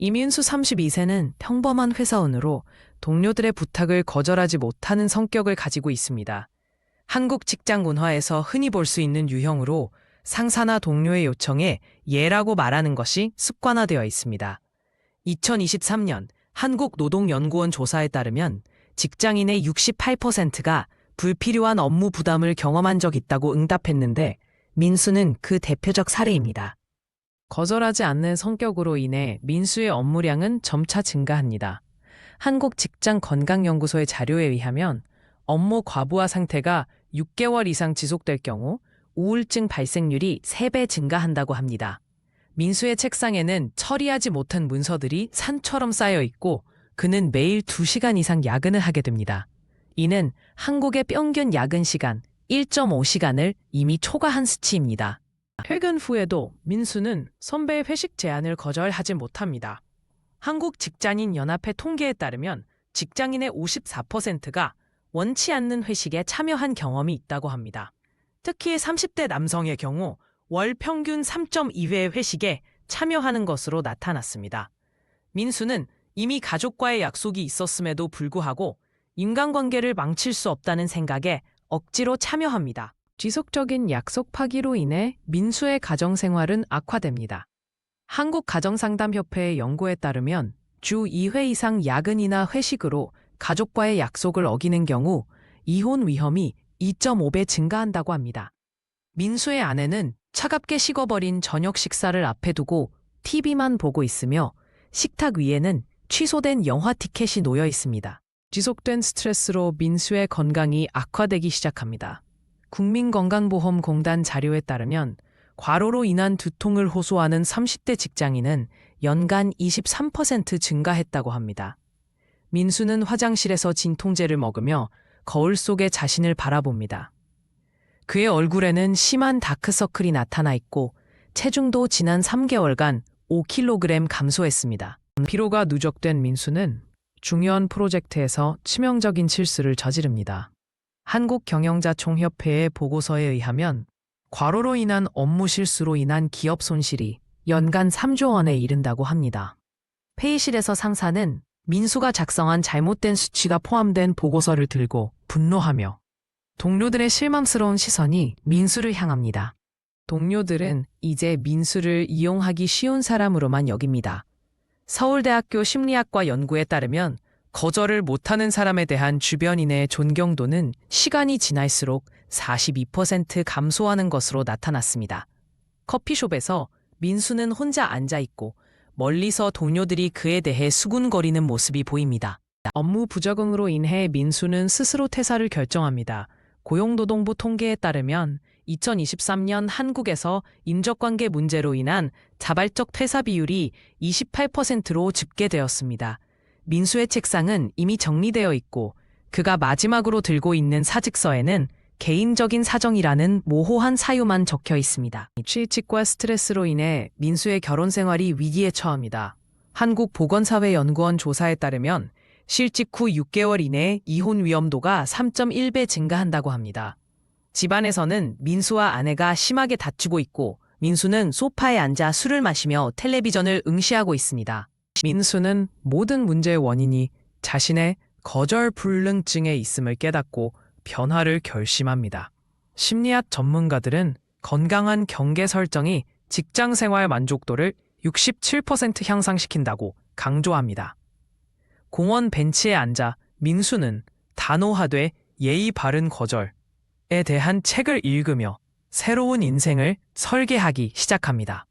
이민수 32세는 평범한 회사원으로 동료들의 부탁을 거절하지 못하는 성격을 가지고 있습니다. 한국 직장 문화에서 흔히 볼 수 있는 유형으로 상사나 동료의 요청에 예라고 말하는 것이 습관화되어 있습니다. 2023년 한국노동연구원 조사에 따르면 직장인의 68%가 불필요한 업무 부담을 경험한 적 있다고 응답했는데 민수는 그 대표적 사례입니다. 거절하지 않는 성격으로 인해 민수의 업무량은 점차 증가합니다. 한국직장건강연구소의 자료에 의하면 업무 과부하 상태가 6개월 이상 지속될 경우 우울증 발생률이 3배 증가한다고 합니다. 민수의 책상에는 처리하지 못한 문서들이 산처럼 쌓여 있고 그는 매일 2시간 이상 야근을 하게 됩니다. 이는 한국의 평균 야근 시간 1.5시간을 이미 초과한 수치입니다. 퇴근 후에도 민수는 선배의 회식 제안을 거절하지 못합니다. 한국직장인연합회 통계에 따르면 직장인의 54%가 원치 않는 회식에 참여한 경험이 있다고 합니다. 특히 30대 남성의 경우 월 평균 3.2회 회식에 참여하는 것으로 나타났습니다. 민수는 이미 가족과의 약속이 있었음에도 불구하고 인간관계를 망칠 수 없다는 생각에 억지로 참여합니다. 지속적인 약속 파기로 인해 민수의 가정생활은 악화됩니다. 한국가정상담협회의 연구에 따르면 주 2회 이상 야근이나 회식으로 가족과의 약속을 어기는 경우 이혼 위험이 2.5배 증가한다고 합니다. 민수의 아내는 차갑게 식어버린 저녁 식사를 앞에 두고 TV만 보고 있으며 식탁 위에는 취소된 영화 티켓이 놓여 있습니다. 지속된 스트레스로 민수의 건강이 악화되기 시작합니다. 국민건강보험공단 자료에 따르면 과로로 인한 두통을 호소하는 30대 직장인은 연간 23% 증가했다고 합니다. 민수는 화장실에서 진통제를 먹으며 거울 속에 자신을 바라봅니다. 그의 얼굴에는 심한 다크서클이 나타나 있고 체중도 지난 3개월간 5kg 감소했습니다. 피로가 누적된 민수는 중요한 프로젝트에서 치명적인 실수를 저지릅니다. 한국경영자총협회의 보고서에 의하면 과로로 인한 업무 실수로 인한 기업 손실이 연간 3조 원에 이른다고 합니다. 회의실에서 상사는 민수가 작성한 잘못된 수치가 포함된 보고서를 들고 분노하며 동료들의 실망스러운 시선이 민수를 향합니다. 동료들은 이제 민수를 이용하기 쉬운 사람으로만 여깁니다. 서울대학교 심리학과 연구에 따르면 거절을 못하는 사람에 대한 주변인의 존경도는 시간이 지날수록 42% 감소하는 것으로 나타났습니다. 커피숍에서 민수는 혼자 앉아있고 멀리서 동료들이 그에 대해 수군거리는 모습이 보입니다. 업무 부적응으로 인해 민수는 스스로 퇴사를 결정합니다. 고용노동부 통계에 따르면 2023년 한국에서 인적관계 문제로 인한 자발적 퇴사 비율이 28%로 집계되었습니다. 민수의 책상은 이미 정리되어 있고 그가 마지막으로 들고 있는 사직서에는 개인적인 사정이라는 모호한 사유만 적혀 있습니다. 취직과 스트레스로 인해 민수의 결혼 생활이 위기에 처합니다. 한국보건사회연구원 조사에 따르면 실직 후 6개월 이내에 이혼 위험도가 3.1배 증가한다고 합니다. 집안에서는 민수와 아내가 심하게 다투고 있고 민수는 소파에 앉아 술을 마시며 텔레비전을 응시하고 있습니다. 민수는 모든 문제의 원인이 자신의 거절불능증에 있음을 깨닫고 변화를 결심합니다. 심리학 전문가들은 건강한 경계 설정이 직장생활 만족도를 67% 향상시킨다고 강조합니다. 공원 벤치에 앉아 민수는 단호하되 예의 바른 거절에 대한 책을 읽으며 새로운 인생을 설계하기 시작합니다.